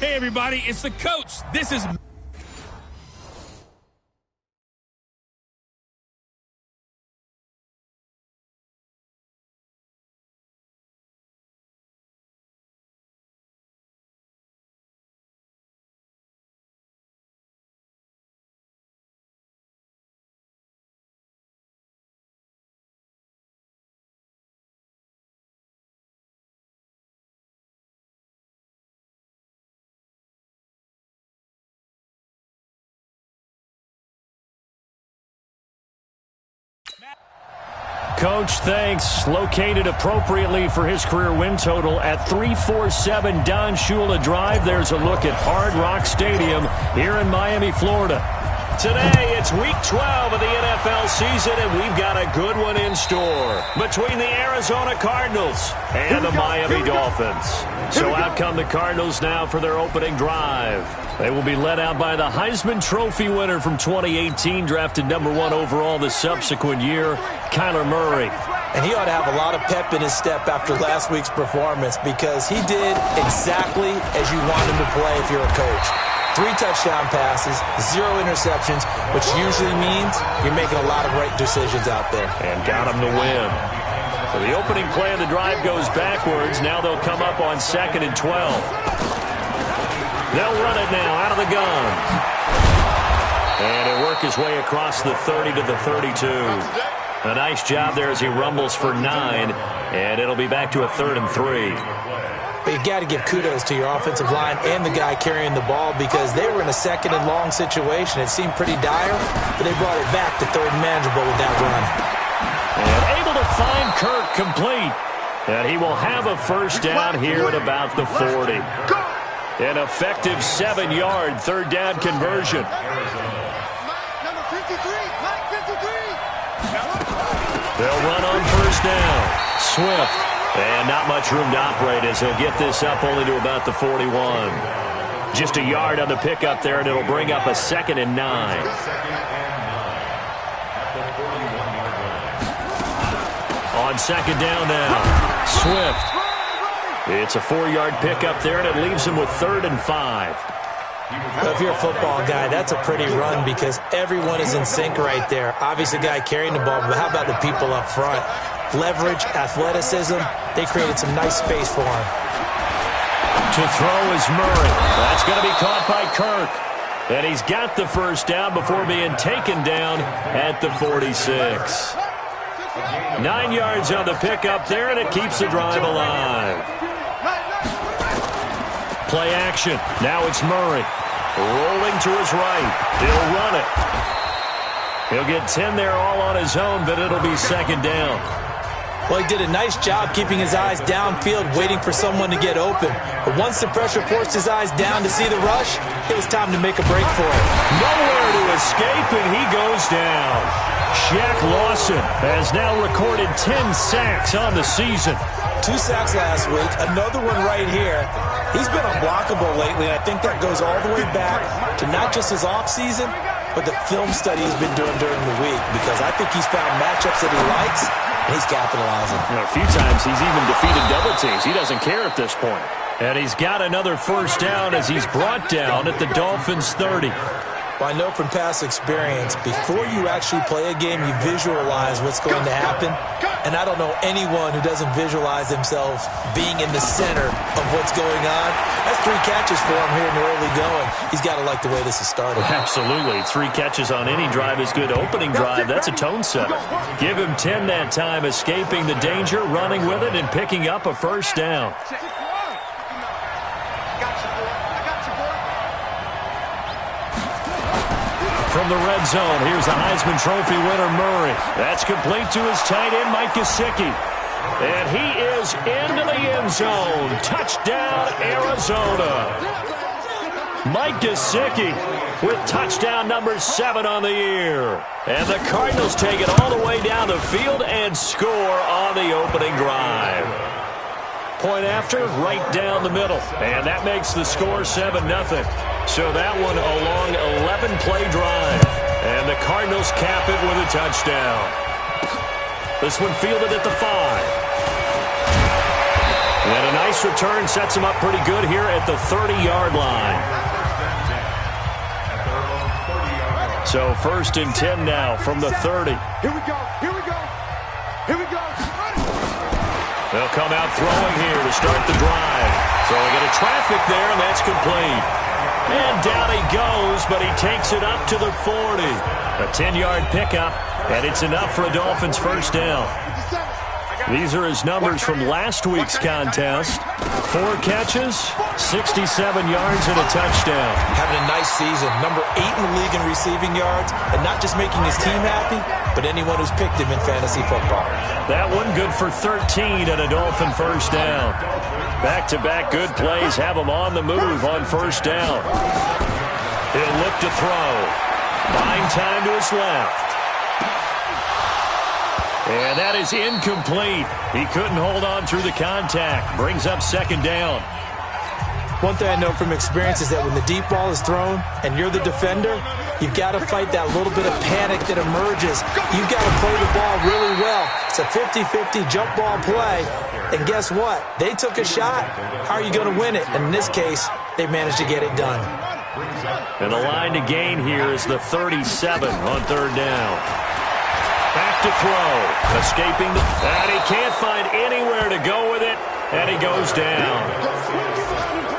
Hey, everybody, it's the coach. This is... Coach, thanks. Located appropriately for his career win total at 347 Don Shula Drive. There's a look at Hard Rock Stadium here in Miami, Florida. Today, it's Week 12 of the NFL season, and we've got a good one in store between the Arizona Cardinals and the Miami Dolphins. So out come the Cardinals now for their opening drive. They will be led out by the Heisman Trophy winner from 2018, drafted #1 overall the subsequent year, Kyler Murray. And he ought to have a lot of pep in his step after last week's performance because he did exactly as you want him to play if you're a coach. 3 touchdown passes, 0 interceptions, which usually means you're making a lot of right decisions out there. And got him to win. So the opening play of the drive goes backwards. Now they'll come up on 2nd and 12. They'll run it now out of the gun. And he'll work his way across the 30 to the 32. A nice job there as he rumbles for 9. And it'll be back to a 3rd and 3. But you got to give kudos to your offensive line and the guy carrying the ball because they were in a 2nd and long situation. It seemed pretty dire, but they brought it back to 3rd and manageable with that run. And able to find Kirk complete. And he will have a first down here at about the 40. An effective 7-yard 3rd down conversion. They'll run on first down. Swift. And not much room to operate as he'll get this up only to about the 41. Just a yard on the pickup there, and it'll bring up a 2nd and 9. On 2nd down now, Swift. It's a 4-yard pickup there, and it leaves him with 3rd and 5. Well, if you're a football guy, that's a pretty run because everyone is in sync right there. Obviously, the guy carrying the ball, but how about the people up front? Leverage, athleticism, they created some nice space for him. To throw is Murray. That's going to be caught by Kirk. And he's got the first down before being taken down at the 46. 9 yards on the pickup there, and it keeps the drive alive. Play action. Now it's Murray. Rolling to his right. He'll run it. He'll get 10 there all on his own, but it'll be 2nd down. Well, he did a nice job keeping his eyes downfield, waiting for someone to get open. But once the pressure forced his eyes down to see the rush, it was time to make a break for it. Nowhere to escape, and he goes down. Shaq Lawson has now recorded 10 sacks on the season. 2 sacks last week, another one right here. He's been unblockable lately, and I think that goes all the way back to not just his offseason, but the film study he's been doing during the week, because I think he's found matchups that he likes, and he's capitalizing. A few times he's even defeated double teams. He doesn't care at this point. And he's got another first down as he's brought down at the Dolphins' 30. Well, I know from past experience, before you actually play a game, you visualize what's going to happen. And I don't know anyone who doesn't visualize themselves being in the center of what's going on. That's 3 catches for him here in the early going. He's got to like the way this has started. Absolutely. 3 catches on any drive is good. Opening drive, that's a tone setter. Give him 10 that time, escaping the danger, running with it, and picking up a first down. From the red zone, here's the Heisman Trophy winner, Murray. That's complete to his tight end, Mike Gesicki. And he is into the end zone. Touchdown, Arizona. Mike Gesicki with touchdown number 7 on the year. And the Cardinals take it all the way down the field and score on the opening drive. Point after, right down the middle. And that makes the score 7-0. So that one a long 11-play drive. And the Cardinals cap it with a touchdown. This one fielded at the 5. And a nice nice return sets him up pretty good here at the 30-yard line. So 1st and 10 now from the 30. Here we go. Here we go. Here we go. They'll come out throwing here to start the drive. Throwing into traffic there, and that's complete. And down he goes, but he takes it up to the 40. A 10-yard pickup, and it's enough for a Dolphins first down. These are his numbers from last week's contest. 4 catches, 67 yards, and a touchdown. Having a nice season. Number 8 in the league in receiving yards, and not just making his team happy, but anyone who's picked him in fantasy football. That one good for 13 and a Dolphin first down. Back-to-back good plays have him on the move on first down. He'll look to throw. Buying time to his left. And that is incomplete. He couldn't hold on through the contact. Brings up second down. One thing I know from experience is that when the deep ball is thrown and you're the defender, you've got to fight that little bit of panic that emerges. You've got to play the ball really well. It's a 50-50 jump ball play. And guess what? They took a shot. How are you going to win it? And in this case, they managed to get it done. And the line to gain here is the 37 on third down. Back to throw. Escaping. And he can't find anywhere to go with it. And he goes down.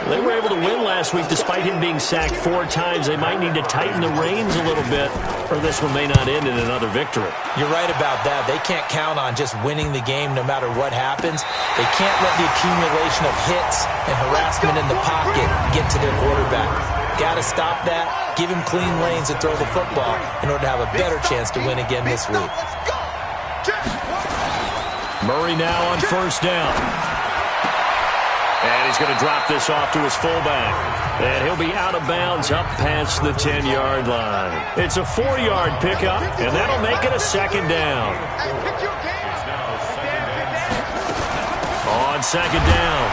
They were able to win last week despite him being sacked 4 times. They might need to tighten the reins a little bit, or this one may not end in another victory. You're right about that. They can't count on just winning the game no matter what happens. They can't let the accumulation of hits and harassment in the pocket get to their quarterback. Got to stop that, give him clean lanes to throw the football in order to have a better chance to win again this week. Murray now on first down. And he's going to drop this off to his fullback. And he'll be out of bounds up past the 10-yard line. It's a 4-yard pickup, and that'll make it a second down. On second down,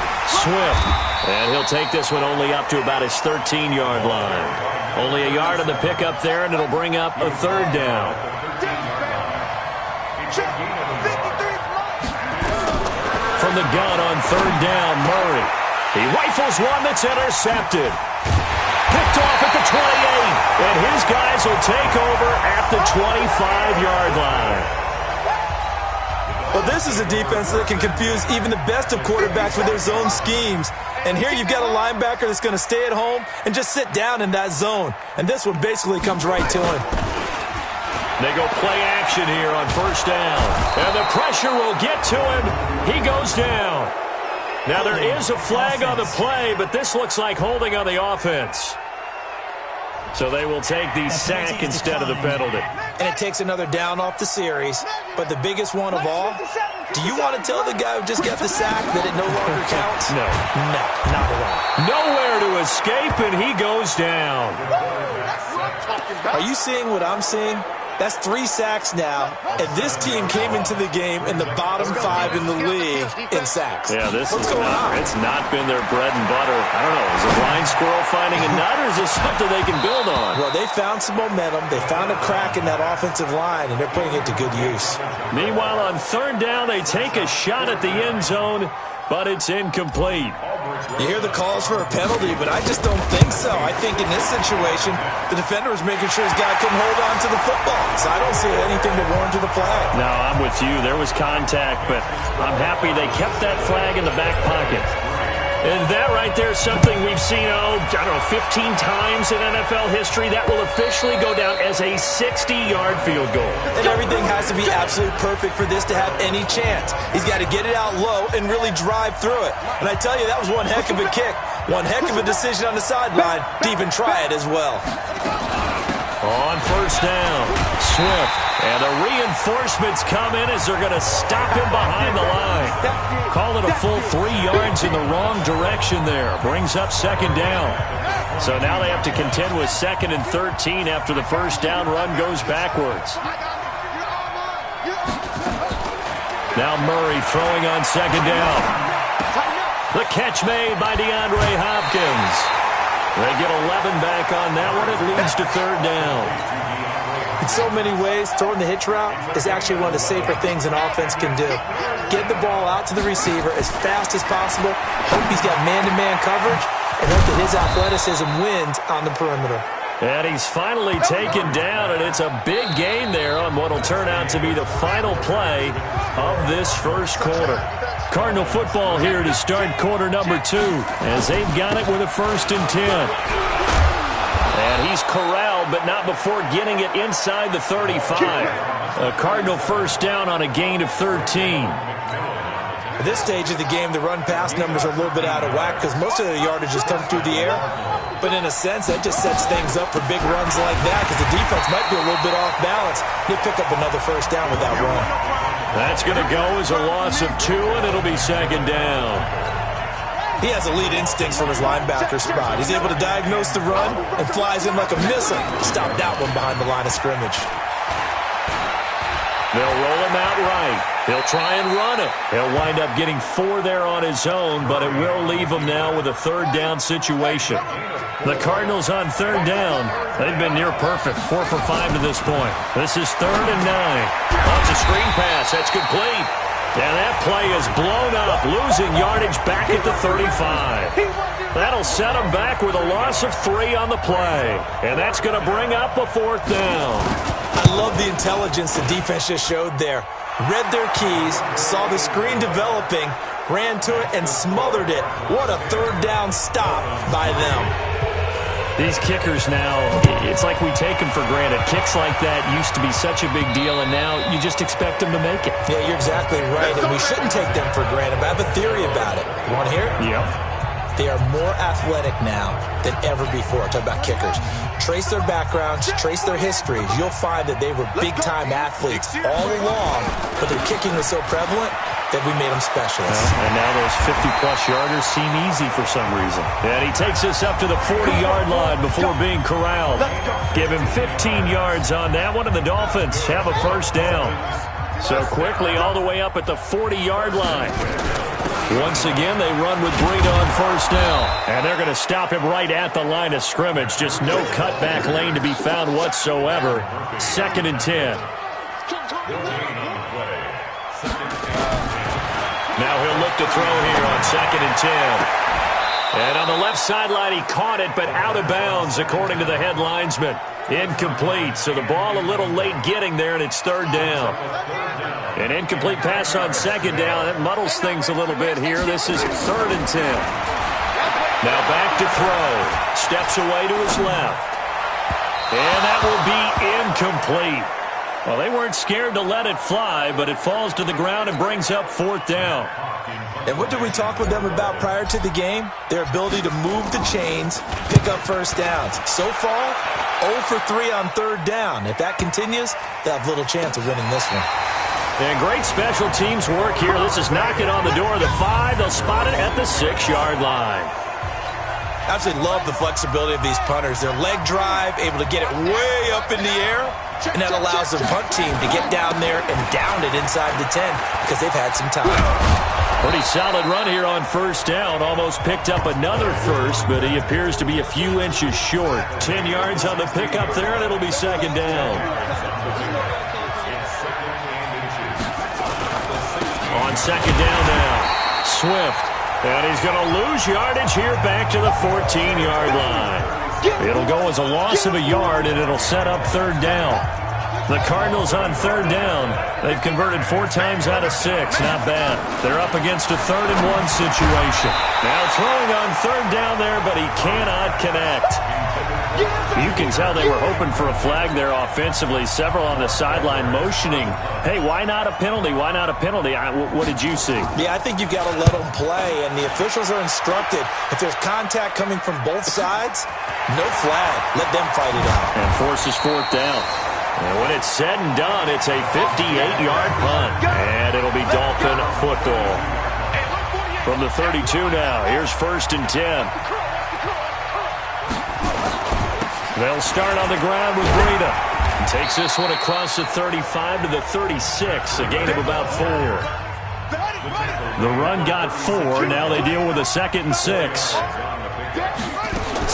Swift. And he'll take this one only up to about his 13-yard line. Only a yard on the pickup there, and it'll bring up a third down. From the gun on third down, Murray. He rifles one that's intercepted. Picked off at the 28, and his guys will take over at the 25-yard line. Well, this is a defense that can confuse even the best of quarterbacks with their zone schemes. And here you've got a linebacker that's going to stay at home and just sit down in that zone. And this one basically comes right to him. They go play action here on first down. And the pressure will get to him. He goes down. Now there is a flag on the play, but this looks like holding on the offense. So they will take the sack instead of the penalty. And it takes another down off the series. But the biggest one of all, do you want to tell the guy who just got the sack that it no longer counts? No. No, not at all. Nowhere to escape, and he goes down. Are you seeing what I'm seeing? That's 3 sacks now, and this team came into the game in the bottom 5 in the league in sacks. Yeah, What's going on? It's not been their bread and butter. I don't know, is a blind squirrel finding a nut, or is this something they can build on? Well, they found some momentum. They found a crack in that offensive line, and they're putting it to good use. Meanwhile, on third down, they take a shot at the end zone, but it's incomplete. You hear the calls for a penalty, but I just don't think so. I think in this situation, the defender was making sure his guy couldn't hold on to the football. So I don't see anything to warrant to the flag. No, I'm with you. There was contact, but I'm happy they kept that flag in the back pocket. And that right there is something we've seen, 15 times in NFL history. That will officially go down as a 60-yard field goal. And everything has to be absolutely perfect for this to have any chance. He's got to get it out low and really drive through it. And I tell you, that was one heck of a kick. One heck of a decision on the sideline to even try it as well. On first down, Swift. And the reinforcements come in as they're going to stop him behind the line. Call it a full 3 yards in the wrong direction there. Brings up second down. So now they have to contend with 2nd and 13 after the first down run goes backwards. Now Murray throwing on second down. The catch made by DeAndre Hopkins. They get 11 back on that one. It leads to third down. so many ways, throwing the hitch route is actually one of the safer things an offense can do. Get the ball out to the receiver as fast as possible, hope he's got man-to-man coverage, and hope that his athleticism wins on the perimeter. And he's finally taken down, and it's a big gain there on what will turn out to be the final play of this first quarter. Cardinal football here to start quarter number 2 as they've got it with a 1st and 10. And he's corralled, but not before getting it inside the 35. A Cardinal first down on a gain of 13. At this stage of the game, the run-pass numbers are a little bit out of whack because most of the yardage has come through the air. But in a sense, that just sets things up for big runs like that because the defense might be a little bit off balance. He'll pick up another first down with that run. That's going to go as a loss of 2, and it'll be 2nd down. He has elite instincts from his linebacker spot. He's able to diagnose the run and flies in like a missile. Stop that one behind the line of scrimmage. They'll roll him out right. He'll try and run it. He'll wind up getting 4 there on his own, but it will leave him now with a 3rd down situation. The Cardinals on 3rd down. They've been near perfect, 4 for 5 to this point. This is 3rd and 9. Off the screen pass. That's complete. And that play is blown up, losing yardage back at the 35. That'll set him back with a loss of 3 on the play. And that's going to bring up a 4th down. I love the intelligence the defense just showed there. Read their keys, saw the screen developing, ran to it, and smothered it. What a 3rd down stop by them. These kickers now, it's like we take them for granted. Kicks like that used to be such a big deal, and now you just expect them to make it. Yeah, you're exactly right, and we shouldn't take them for granted, but I have a theory about it. You want to hear it? Yep. They are more athletic now than ever before. Talk about kickers. Trace their backgrounds, trace their histories. You'll find that they were big-time athletes all along, but their kicking was so prevalent that we made them specialists. And now those 50-plus yarders seem easy for some reason. And he takes us up to the 40-yard line before being corralled. Give him 15 yards on that one, and the Dolphins have a 1st down. So quickly all the way up at the 40-yard line. Once again, they run with Breida on 1st down. And they're going to stop him right at the line of scrimmage. Just no cutback lane to be found whatsoever. 2nd and 10. Now he'll look to throw here on 2nd and 10. And on the left sideline, he caught it, but out of bounds, according to the head linesman. Incomplete, so the ball a little late getting there, and it's 3rd down. An incomplete pass on 2nd down. That muddles things a little bit here. This is 3rd and 10. Now back to throw. Steps away to his left. And that will be incomplete. Well, they weren't scared to let it fly, but it falls to the ground and brings up 4th down. And what did we talk with them about prior to the game? Their ability to move the chains, pick up 1st downs. So far, 0 for 3 on 3rd down. If that continues, they'll have little chance of winning this one. And great special teams work here. This is knocking on the door of the 5. They'll spot it at the 6-yard line. I absolutely love the flexibility of these punters. Their leg drive, able to get it way up in the air, and that allows the punt team to get down there and down it inside the 10 because they've had some time. Pretty solid run here on 1st down. Almost picked up another first, but he appears to be a few inches short. 10 yards on the pickup there, and it'll be 2nd down. On 2nd down now, Swift. And he's going to lose yardage here back to the 14-yard line. It'll go as a loss of a yard, and it'll set up 3rd down. The Cardinals on 3rd down. They've converted 4 times out of 6. Not bad. They're up against a 3rd and 1 situation. Now throwing on 3rd down there, but he cannot connect. You can tell they were hoping for a flag there offensively. Several on the sideline motioning, hey, why not a penalty? Why not a penalty? What did you see? Yeah, I think you've got to let them play, and the officials are instructed. If there's contact coming from both sides, no flag. Let them fight it out. And forces 4th down. And when it's said and done, it's a 58-yard punt. And it'll be Dolphin football. From the 32 now, here's 1st and 10. They'll start on the ground with Breida. Takes this one across the 35 to the 36, a gain of about 4. The run got 4. Now they deal with a 2nd and 6.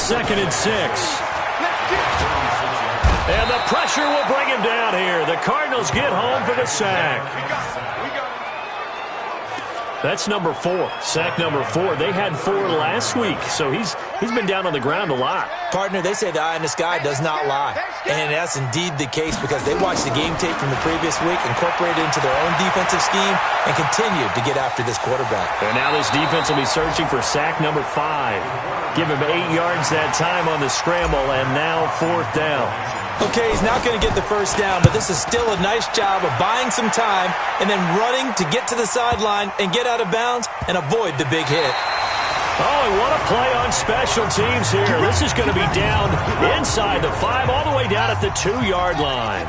2nd and 6. And the pressure will bring him down here. The Cardinals get home for the sack. That's number 4. Sack number 4. They had 4 last week, so he's been down on the ground a lot. Partner, they say the eye in the sky does not lie. And that's indeed the case because they watched the game tape from the previous week, incorporated it into their own defensive scheme, and continued to get after this quarterback. And now this defense will be searching for sack number 5. Give him 8 yards that time on the scramble, and now 4th down. Okay, he's not going to get the first down, but this is still a nice job of buying some time and then running to get to the sideline and get out of bounds and avoid the big hit. Oh, and what a play on special teams here. This is going to be down inside the 5, all the way down at the 2-yard line.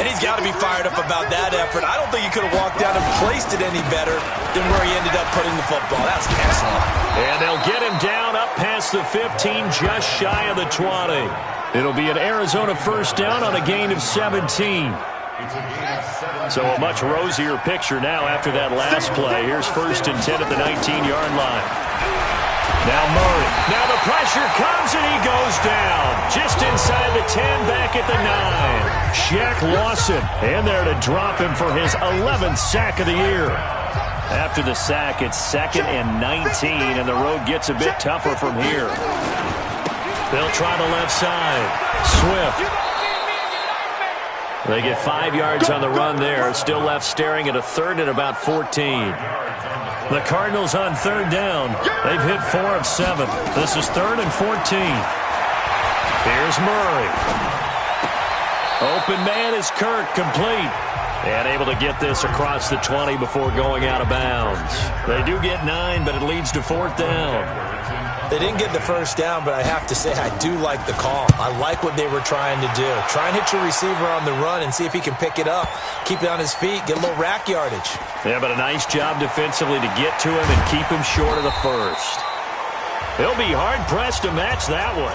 And he's got to be fired up about that effort. I don't think he could have walked down and placed it any better than where he ended up putting the football. That's excellent. And they'll get him down up past the 15, just shy of the 20. It'll be an Arizona first down on a gain of 17. So a much rosier picture now after that last play. Here's 1st and 10 at the 19-yard line. Now Murray. Now the pressure comes and he goes down. Just inside the 10, back at the 9. Shaq Lawson in there to drop him for his 11th sack of the year. After the sack, it's 2nd and 19, and the road gets a bit tougher from here. They'll try the left side. Swift. They get 5 yards on the run there. Still left staring at a 3rd and about 14. The Cardinals on 3rd down. They've hit 4 of 7. This is 3rd and 14. Here's Murray. Open man is Kirk, complete. And able to get this across the 20 before going out of bounds. They do get 9, but it leads to 4th down. They didn't get the first down, but I have to say I do like the call. I like what they were trying to do. Try and hit your receiver on the run and see if he can pick it up. Keep it on his feet, get a little rack yardage. Yeah, but a nice job defensively to get to him and keep him short of the first. They'll be hard-pressed to match that one.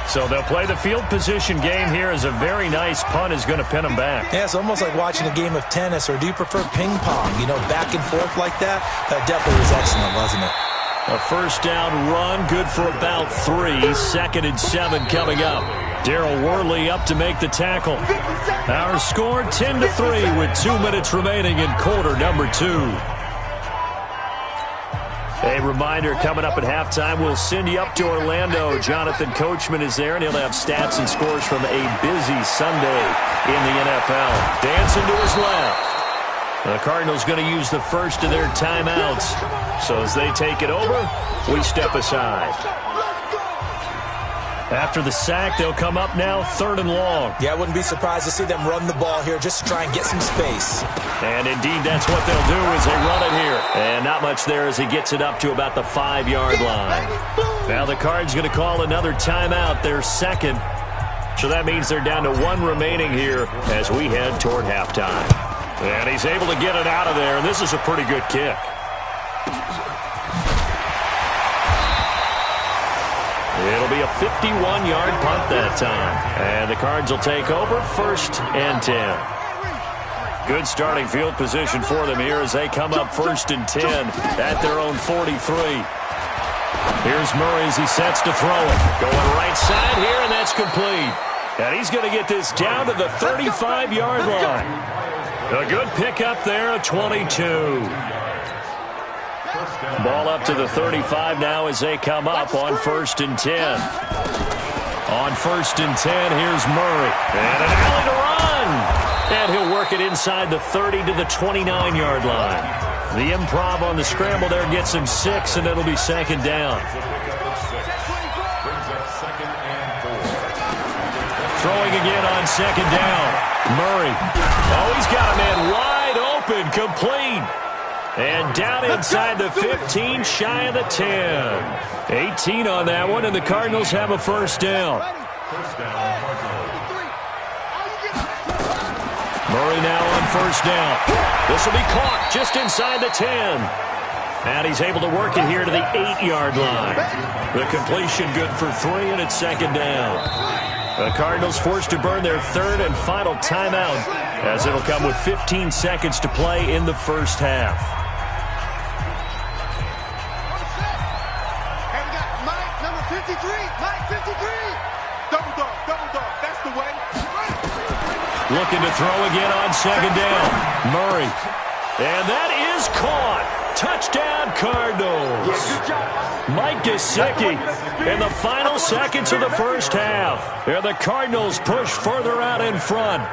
So they'll play the field position game here as a very nice punt is going to pin them back. Yeah, it's almost like watching a game of tennis, or do you prefer ping pong? You know, back and forth like that? That definitely was excellent, wasn't it? A first down run, good for about 3. 2nd and 7 coming up. Darryl Worley up to make the tackle. Our score 10-3 with 2 minutes remaining in quarter number 2. A reminder, coming up at halftime, we'll send you up to Orlando. Jonathan Coachman is there, and he'll have stats and scores from a busy Sunday in the NFL. Dancing to his left. The Cardinals going to use the first of their timeouts. So as they take it over, we step aside. After the sack, they'll come up now 3rd and long. Yeah, I wouldn't be surprised to see them run the ball here just to try and get some space. And indeed, that's what they'll do as they run it here. And not much there as he gets it up to about the 5-yard line. Now the Cards going to call another timeout, their 2nd. So that means they're down to 1 remaining here as we head toward halftime. And he's able to get it out of there, and this is a pretty good kick. It'll be a 51-yard punt that time. And the Cards will take over 1st and 10. Good starting field position for them here as they come up 1st and 10 at their own 43. Here's Murray as he sets to throw it. Going right side here, and that's complete. And he's going to get this down to the 35-yard line. A good pickup there, a 22. Ball up to the 35 now as they come up on 1st and 10. On 1st and 10, here's Murray. And an alley to run. And he'll work it inside the 30 to the 29-yard line. The improv on the scramble there gets him 6, and it'll be 2nd down. Throwing again on 2nd down. Murray. Oh, he's got a man wide open, complete. And down inside the 15, shy of the 10. 18 on that one, and the Cardinals have a first down. Murray now on first down. This will be caught just inside the 10. And he's able to work it here to the 8-yard line. The completion good for 3, and it's 2nd down. The Cardinals forced to burn their 3rd and final timeout as it'll come with 15 seconds to play in the first half. And we got Mike, number 53. Mike, 53. Double dog, that's the way. Looking to throw again on second down. Murray. And that is caught. Touchdown, Cardinals. Mike Gesicki in the final seconds of the first half. And the Cardinals push further out in front.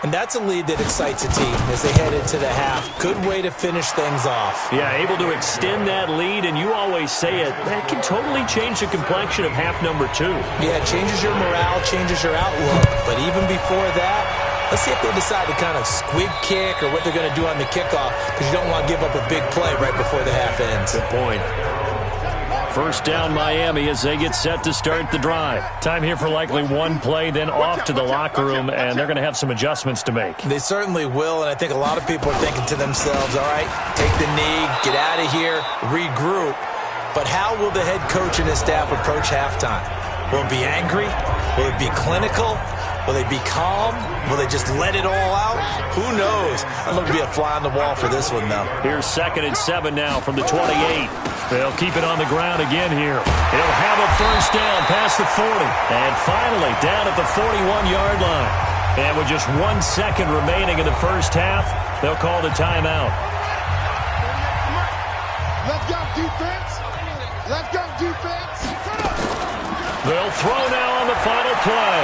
And that's a lead that excites a team as they head into the half. Good way to finish things off. Yeah, able to extend that lead, and you always say it, that can totally change the complexion of half number 2. Yeah, it changes your morale, changes your outlook. But even before that, let's see if they decide to kind of squib kick or what they're going to do on the kickoff, because you don't want to give up a big play right before the half ends. Good point. First down, Miami, as they get set to start the drive. Time here for likely one play, then off to the locker room, and they're going to have some adjustments to make. They certainly will, and I think a lot of people are thinking to themselves, all right, take the knee, get out of here, regroup. But how will the head coach and his staff approach halftime? Will it be angry? Will it be clinical? Will they be calm? Will they just let it all out? Who knows? I'd love to be a fly on the wall for this one, though. Here's 2nd and 7 now from the 28. They'll keep it on the ground again here. He'll have a first down past the 40. And finally, down at the 41-yard line. And with just 1 second remaining in the first half, they'll call the timeout. Let's go, defense. Let's go, defense. They'll throw now on the final play.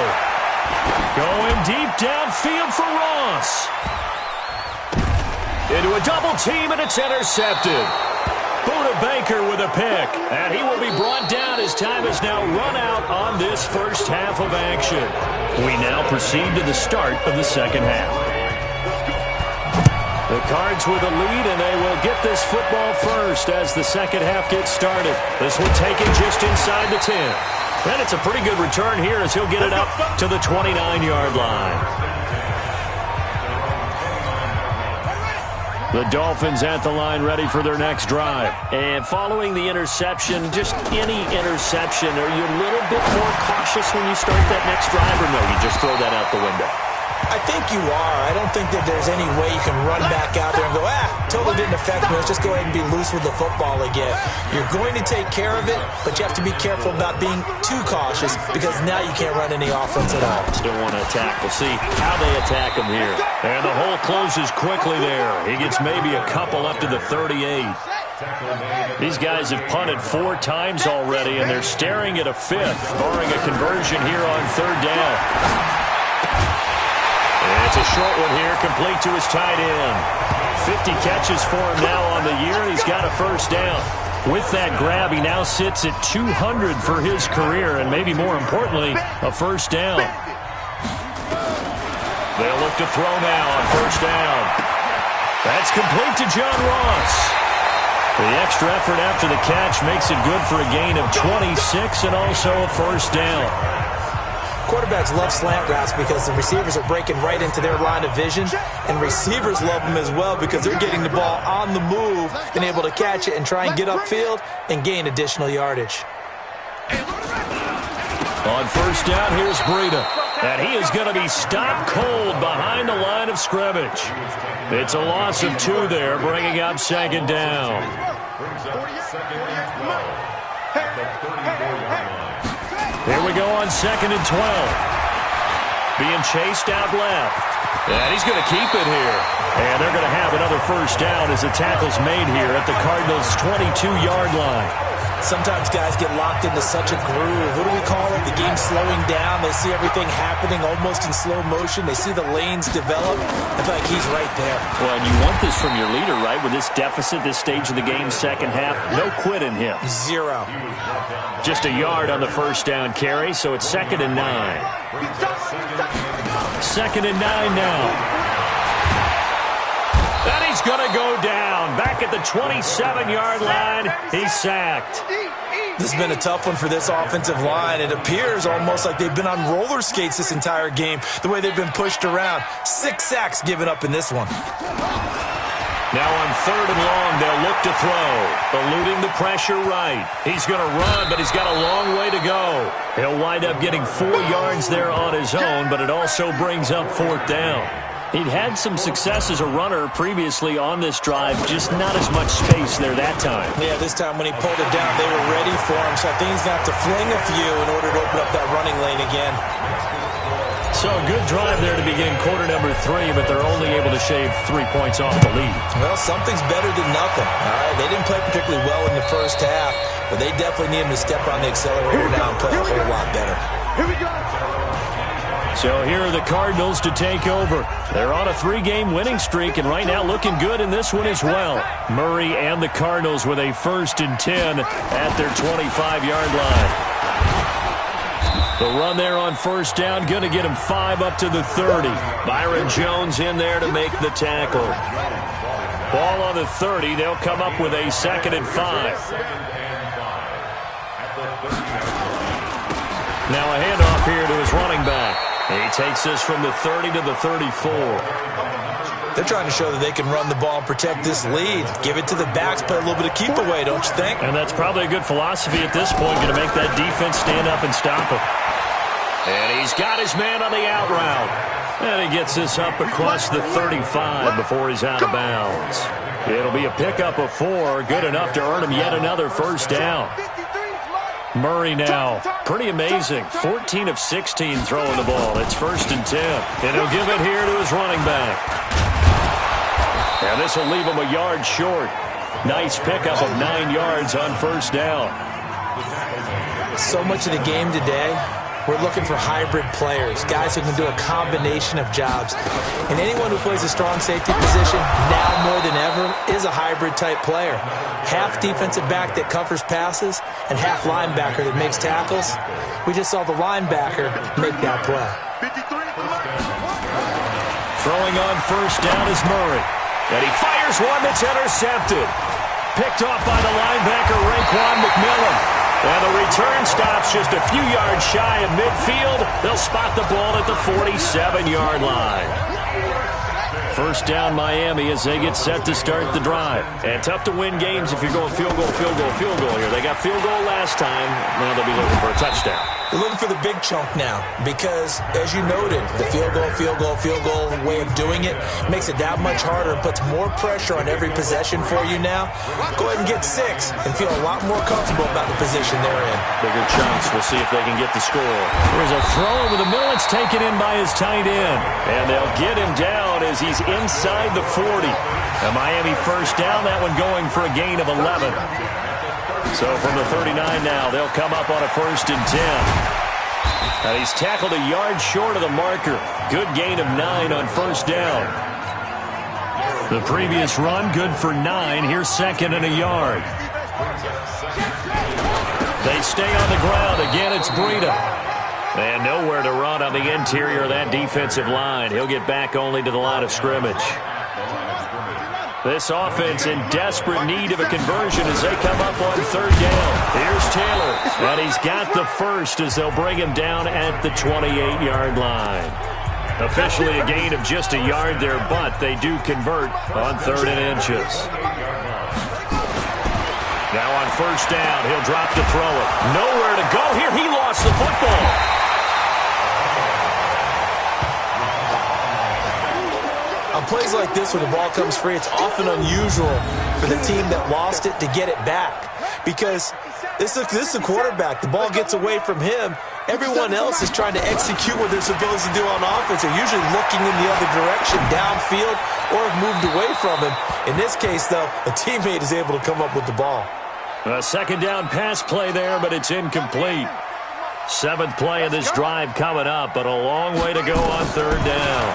Going deep downfield for Ross. Into a double team, and it's intercepted. Buda Baker with a pick, and he will be brought down as time is now run out on this first half of action. We now proceed to the start of the second half. The Cards with a lead, and they will get this football first as the second half gets started. This will take it just inside the 10. And it's a pretty good return here as he'll get it up to the 29-yard line. The Dolphins at the line ready for their next drive. And following the interception, just any interception, are you a little bit more cautious when you start that next drive, or no, you just throw that out the window? I think you are. I don't think that there's any way you can run back out there and go, totally didn't affect me. Let's just go ahead and be loose with the football again. You're going to take care of it, but you have to be careful about being too cautious because now you can't run any offense at all. Still want to attack. We'll see how they attack him here. And the hole closes quickly there. He gets maybe a couple up to the 38. These guys have punted 4 times already, and they're staring at a 5th, barring a conversion here on 3rd down. It's a short one here, complete to his tight end. 50 catches for him now on the year, and he's got a first down. With that grab, he now sits at 200 for his career, and maybe more importantly, a first down. They'll look to throw now on first down. That's complete to John Ross. The extra effort after the catch makes it good for a gain of 26 and also a first down. Quarterbacks love slant routes because the receivers are breaking right into their line of vision, and receivers love them as well because they're getting the ball on the move and able to catch it and try and get upfield and gain additional yardage. On first down, here's Breida, and he is going to be stopped cold behind the line of scrimmage. It's a loss of 2 there, bringing up 2nd down. Here we go on 2nd and 12. Being chased out left. And he's going to keep it here. And they're going to have another first down as the tackle's made here at the Cardinals' 22-yard line. Sometimes guys get locked into such a groove. What do we call it? The game's slowing down. They see everything happening almost in slow motion. They see the lanes develop. I feel like he's right there. Well, and you want this from your leader, right? With this deficit, this stage of the game, second half, no quit in him. 0. Just a yard on the first down carry, so it's 2nd and 9. 2nd and 9 now. And he's going to go down. Back at the 27-yard line, he's sacked. This has been a tough one for this offensive line. It appears almost like they've been on roller skates this entire game, the way they've been pushed around. 6 sacks given up in this one. Now on 3rd and long, they'll look to throw. Eluding the pressure right. He's going to run, but he's got a long way to go. He'll wind up getting 4 yards there on his own, but it also brings up 4th down. He'd had some success as a runner previously on this drive, just not as much space there that time. Yeah, this time when he pulled it down, they were ready for him. So I think he's going to have to fling a few in order to open up that running lane again. So a good drive there to begin quarter number 3, but they're only able to shave 3 points off the lead. Well, something's better than nothing. All right, they didn't play particularly well in the first half, but they definitely need him to step on the accelerator now and play a whole lot better. Here we go. So here are the Cardinals to take over. They're on a 3-game winning streak, and right now looking good in this one as well. Murray and the Cardinals with a 1st and 10 at their 25-yard line. The run there on 1st down, going to get him 5 up to the 30. Byron Jones in there to make the tackle. Ball on the 30. They'll come up with a 2nd and 5. Now a handoff here to his running back. He takes this from the 30 to the 34. They're trying to show that they can run the ball and protect this lead. Give it to the backs, play a little bit of keep away, don't you think? And that's probably a good philosophy at this point, going to make that defense stand up and stop him. And he's got his man on the out route. And he gets this up across the 35 before he's out of bounds. It'll be a pickup of 4, good enough to earn him yet another 1st down. Murray now, pretty amazing, 14 of 16 throwing the ball. It's 1st and 10, and he'll give it here to his running back. And this will leave him a yard short. Nice pickup of 9 yards on 1st down. So much of the game today, we're looking for hybrid players, guys who can do a combination of jobs. And anyone who plays a strong safety position, now more than ever, is a hybrid-type player. Half defensive back that covers passes and half linebacker that makes tackles. We just saw the linebacker make that play. Throwing on 1st down is Murray. And he fires one that's intercepted. Picked off by the linebacker, Raekwon McMillan. And the return stops just a few yards shy of midfield. They'll spot the ball at the 47-yard line. 1st down Miami as they get set to start the drive. And tough to win games if you're going field goal, field goal, field goal here. They got field goal last time. Now they'll be looking for a touchdown. They're looking for the big chunk now because, as you noted, the field goal way of doing it makes it that much harder and puts more pressure on every possession for you now. Go ahead and get 6 and feel a lot more comfortable about the position they're in. Bigger chunks. We'll see if they can get the score. Here's a throw over the middle. It's taken in by his tight end. And they'll get him down as he's inside the 40. A Miami 1st down, that one going for a gain of 11. So from the 39 now, they'll come up on a 1st and 10. And he's tackled a yard short of the marker. Good gain of 9 on 1st down. The previous run, good for 9. Here's 2nd and a yard. They stay on the ground. Again, it's Breida. And nowhere to run on the interior of that defensive line. He'll get back only to the line of scrimmage. This offense in desperate need of a conversion as they come up on 3rd down. Here's Taylor, and he's got the 1st as they'll bring him down at the 28-yard line. Officially a gain of just a yard there, but they do convert on 3rd and inches. Now on 1st down, he'll drop to throw it. Nowhere to go here. He lost the football. On plays like this where the ball comes free, it's often unusual for the team that lost it to get it back because this is a quarterback. The ball gets away from him. Everyone else is trying to execute what they're supposed to do on offense. They're usually looking in the other direction, downfield, or have moved away from him. In this case, though, a teammate is able to come up with the ball. A 2nd down pass play there, but it's incomplete. 7th play of this drive coming up, but a long way to go on 3rd down.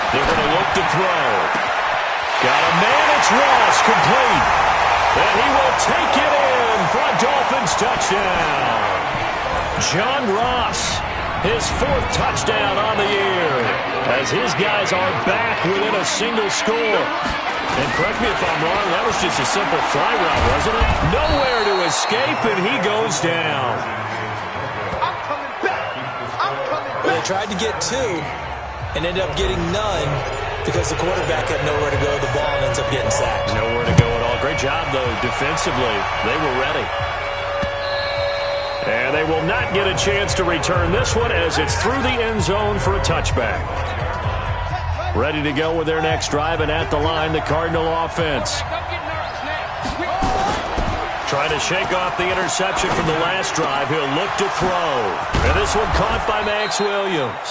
They're going to look to throw. Got a man, it's Ross, complete. And he will take it in for a Dolphins touchdown. John Ross, his 4th touchdown on the year, as his guys are back within a single score. And correct me if I'm wrong, that was just a simple fly route, wasn't it? Nowhere to escape, and he goes down. Well, they tried to get 2 and ended up getting none because the quarterback had nowhere to go with the ball and ends up getting sacked. Nowhere to go at all. Great job, though, defensively. They were ready. And they will not get a chance to return this one as it's through the end zone for a touchback. Ready to go with their next drive, and at the line, the Cardinal offense. Trying to shake off the interception from the last drive. He'll look to throw. And this one caught by Max Williams.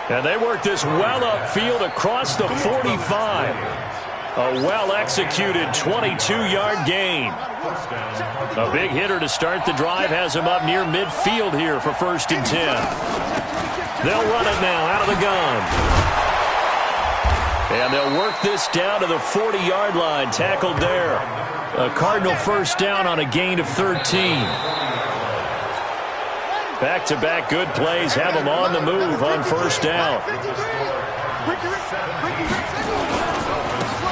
And they work this well upfield across the 45. A well-executed 22-yard gain. A big hitter to start the drive has him up near midfield here for 1st and 10. They'll run it now out of the gun. And they'll work this down to the 40-yard line, tackled there. A Cardinal first down on a gain of 13. Back-to-back good plays have them on the move on 1st down.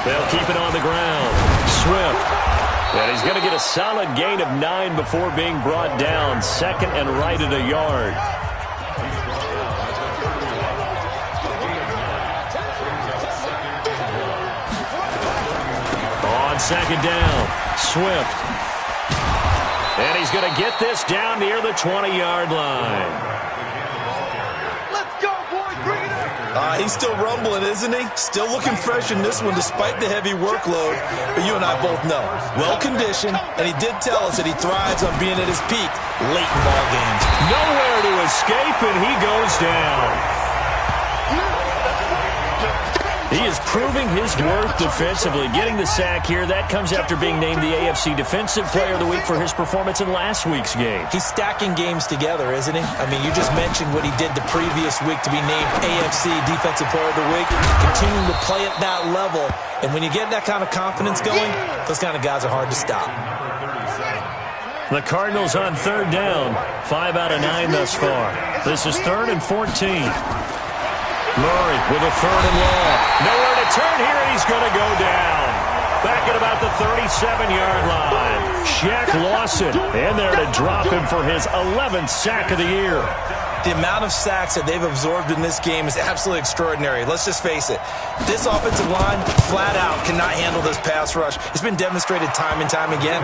They'll keep it on the ground. Swift. And he's going to get a solid gain of 9 before being brought down. 2nd and right at a yard. On 2nd down, Swift. And he's going to get this down near the 20-yard line. Let's go, boys. Bring it up. He's still rumbling, isn't he? Still looking fresh in this one despite the heavy workload. But you and I both know, well-conditioned, and he did tell us that he thrives on being at his peak late in ball games. Nowhere to escape, and he goes down. He is proving his worth defensively, getting the sack here. That comes after being named the AFC Defensive Player of the Week for his performance in last week's game. He's stacking games together, isn't he? I mean, you just mentioned what he did the previous week to be named AFC Defensive Player of the Week, continuing to play at that level. And when you get that kind of confidence going, those kind of guys are hard to stop. The Cardinals on 3rd down, 5 out of 9 thus far. This is 3rd and 14. Murray with a 3rd and long. Nowhere to turn here, and he's going to go down. Back at about the 37-yard line. Shaq Lawson in there to drop him for his 11th sack of the year. The amount of sacks that they've absorbed in this game is absolutely extraordinary. Let's just face it. This offensive line, flat out, cannot handle this pass rush. It's been demonstrated time and time again.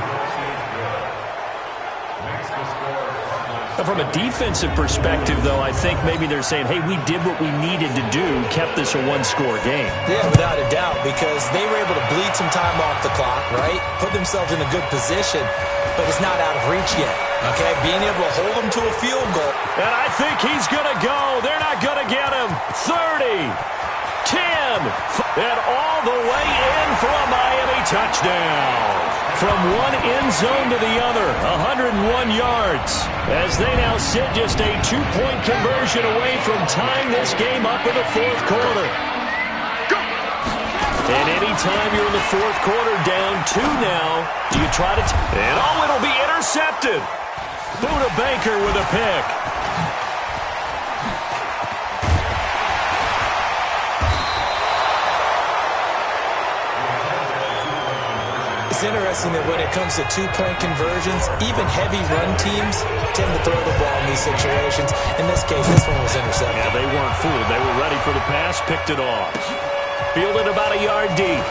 From a defensive perspective, though, I think maybe they're saying, hey, we did what we needed to do, kept this a one-score game. Yeah, without a doubt, because they were able to bleed some time off the clock, right? Put themselves in a good position, but it's not out of reach yet, okay? Being able to hold them to a field goal. And I think he's going to go. They're not going to get him. 30, 10, and all the way in for a Miami touchdown. From one end zone to the other, 101 yards. As they now sit just a 2-point conversion away from tying this game up in the 4th quarter. And anytime you're in the 4th quarter, down 2 now, do you try to... and it'll be intercepted. Buda Baker with a pick. It's interesting that when it comes to 2-point conversions, even heavy run teams tend to throw the ball in these situations. In this case, this one was intercepted. Yeah, they weren't fooled. They were ready for the pass, picked it off. Fielded about a yard deep.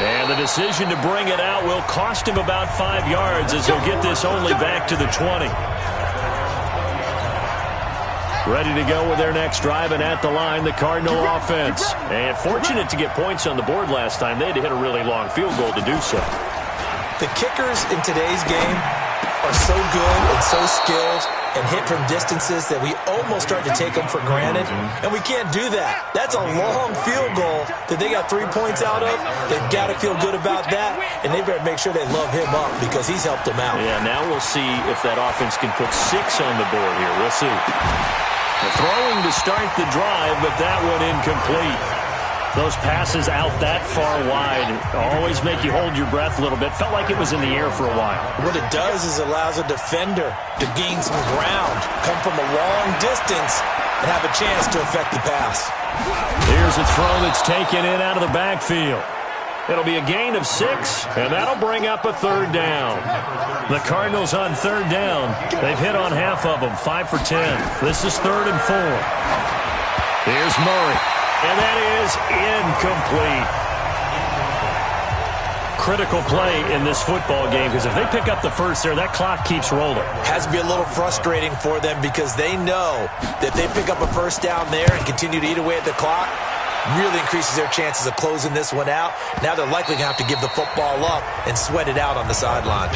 And the decision to bring it out will cost him about 5 yards as he'll get this only back to the 20. Ready to go with their next drive, and at the line, the Cardinal offense. And fortunate to get points on the board last time. They had to hit a really long field goal to do so. The kickers in today's game are so good and so skilled and hit from distances that we almost start to take them for granted. And we can't do that. That's a long field goal that they got 3 points out of. They've got to feel good about that, and they better make sure they love him up because he's helped them out. Yeah, now we'll see if that offense can put 6 on the board here. We'll see. Throwing to start the drive, but that one incomplete. Those passes out that far wide always make you hold your breath a little bit. Felt like it was in the air for a while. What it does is allows a defender to gain some ground, come from a long distance, and have a chance to affect the pass. Here's a throw that's taken in out of the backfield. It'll be a gain of 6, and that'll bring up a 3rd down. The Cardinals on 3rd down. They've hit on half of them, 5 for 10. This is 3rd and 4. Here's Murray, and that is incomplete. critical play in this football game because if they pick up the first there, that clock keeps rolling. Has to be a little frustrating for them because they know that they pick up a first down there and continue to eat away at the clock, really increases their chances of closing this one out. Now they're likely going to have to give the football up and sweat it out on the sideline.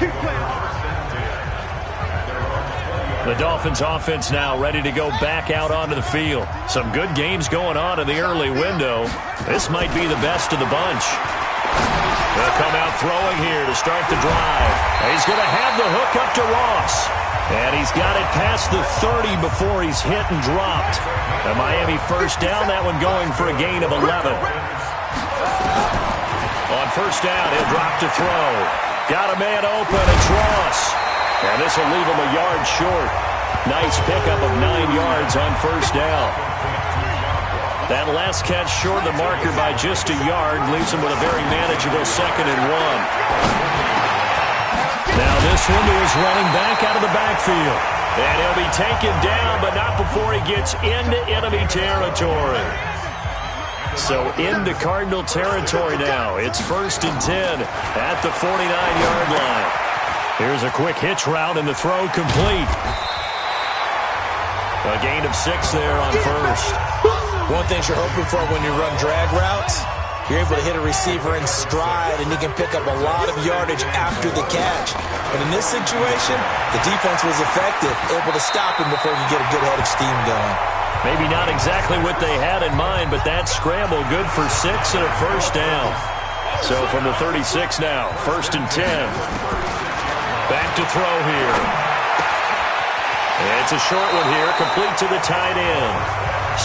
The Dolphins offense now ready to go back out onto the field. Some good games going on in the early window. This might be the best of the bunch. They'll come out throwing here to start the drive. He's going to have the hook up to Ross. And he's got it past the 30 before he's hit and dropped. The Miami first down, that one going for a gain of 11. On first down, he'll drop to throw. Got a man open, it's Ross. And this will leave him a yard short. Nice pickup of 9 yards on first down. That last catch short of the marker by just a yard leaves him with a very manageable 2nd and 1. Now this one is running back out of the backfield. And he'll be taken down, but not before he gets into enemy territory. So into Cardinal territory now. It's 1st and 10 at the 49-yard line. Here's a quick hitch route, and the throw complete. A gain of 6 there on first. One thing you're hoping for when you run drag routes, you're able to hit a receiver in stride, and he can pick up a lot of yardage after the catch. But in this situation, the defense was effective, able to stop him before you get a good head of steam going. Maybe not exactly what they had in mind, but that scramble good for 6 and a first down. So from the 36 now, 1st and 10. Back to throw here. It's a short one here, complete to the tight end.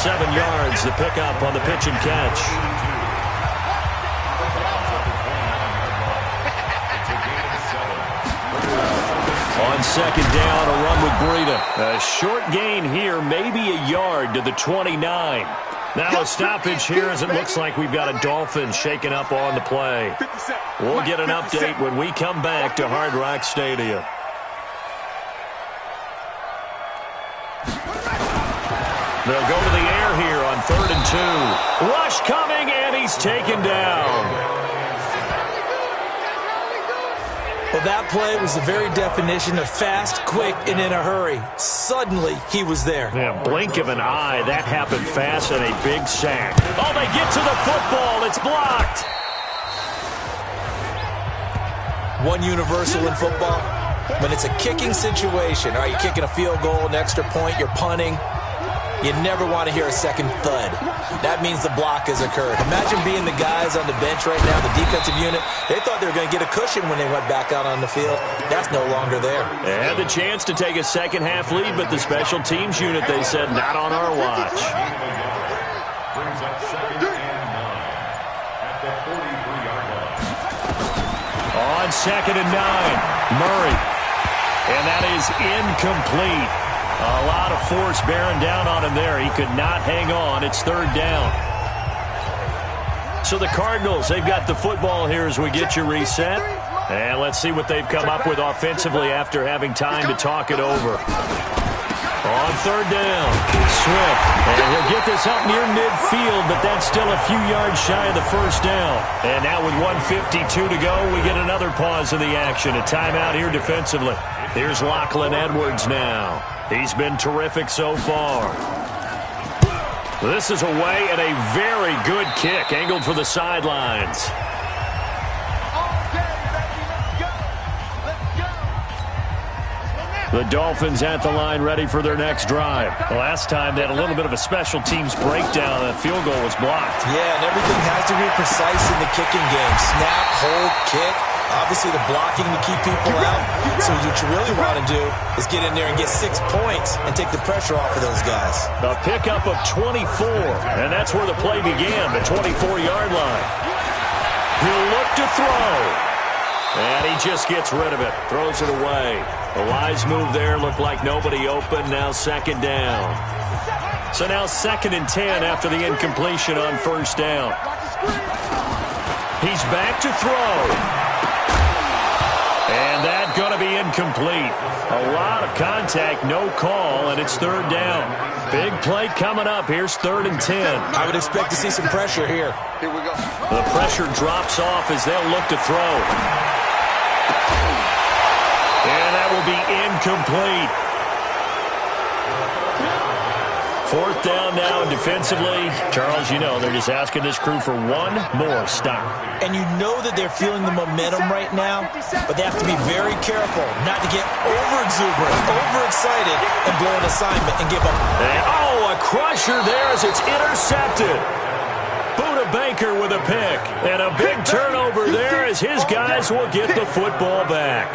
7 yards, the pickup on the pitch and catch. On second down, a run with Breida. A short gain here, maybe a yard to the 29. Now a stoppage here as it looks like we've got a Dolphin shaken up on the play. We'll get an update when we come back to Hard Rock Stadium. They'll go to the air here on 3rd and 2. Rush coming, and he's taken down. Well, that play was the very definition of fast, quick, and in a hurry. Suddenly, he was there. Yeah, blink of an eye. That happened fast and a big sack. Oh, they get to the football. It's blocked. One universal in football, when it's a kicking situation, or you're kicking a field goal, an extra point, you're punting, you never want to hear a second thud. That means the block has occurred. Imagine being the guys on the bench right now, the defensive unit. They thought they were going to get a cushion when they went back out on the field. That's no longer there. They had the chance to take a second-half lead, but the special teams unit, they said, not on our watch. On 2nd and 9, Murray. And that is incomplete. A lot of force bearing down on him there. He could not hang on. It's 3rd down. So the Cardinals, they've got the football here as we get you reset. And let's see what they've come up with offensively after having time to talk it over. On 3rd down, Swift. And he'll get this up near midfield, but that's still a few yards shy of the first down. And now with 1:52 to go, we get another pause in the action. A timeout here defensively. Here's Lachlan Edwards now. He's been terrific so far. This is away and a very good kick, angled for the sidelines. The Dolphins at the line ready for their next drive. Last time they had a little bit of a special teams breakdown. That field goal was blocked. Yeah, and everything has to be precise in the kicking game. Snap, hold, kick. Obviously, the blocking to keep people out. So what you really want to do is get in there and get 6 points and take the pressure off of those guys. A pickup of 24, and that's where the play began, the 24-yard line. He'll look to throw. And he just gets rid of it, throws it away. A wise move there, looked like nobody open, now 2nd down. So now 2nd and 10 after the incompletion on first down. He's back to throw. And that's going to be incomplete. A lot of contact, no call, and it's third down. Big play coming up. Here's 3rd and 10. I would expect to see some pressure here. Here we go. The pressure drops off as they'll look to throw. And that will be incomplete. 4th down now defensively. Charles, you know they're just asking this crew for one more stop. And you know that they're feeling the momentum right now, but they have to be very careful not to get over-exuberant, overexcited, and blow an assignment and give up. And, a crusher there as it's intercepted. Buda Baker with a pick. And a big turnover there as his guys will get the football back.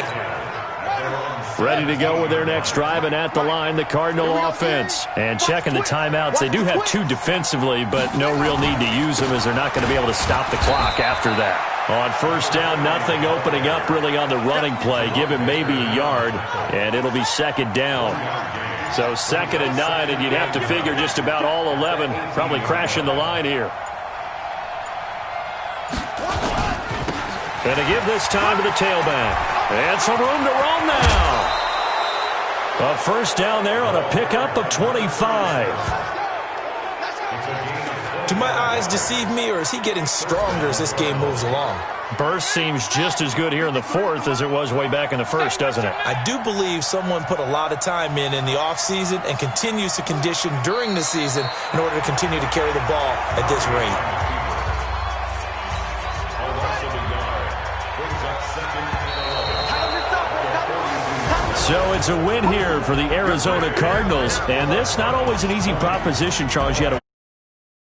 Ready to go with their next drive, and at the line, the Cardinal offense. And checking the timeouts, they do have 2 defensively, but no real need to use them as they're not going to be able to stop the clock after that. On 1st down, nothing opening up really on the running play. Give him maybe a yard, and it'll be 2nd down. So 2nd and 9, and you'd have to figure just about all 11 probably crashing the line here. And to give this time to the tailback. And some room to roam now. A 1st down there on a pickup of 25. Do my eyes deceive me, or is he getting stronger as this game moves along? Burst seems just as good here in the 4th as it was way back in the 1st, doesn't it? I do believe someone put a lot of time in the offseason and continues to condition during the season in order to continue to carry the ball at this rate. So it's a win here for the Arizona Cardinals, and this not always an easy proposition, Charles. You had a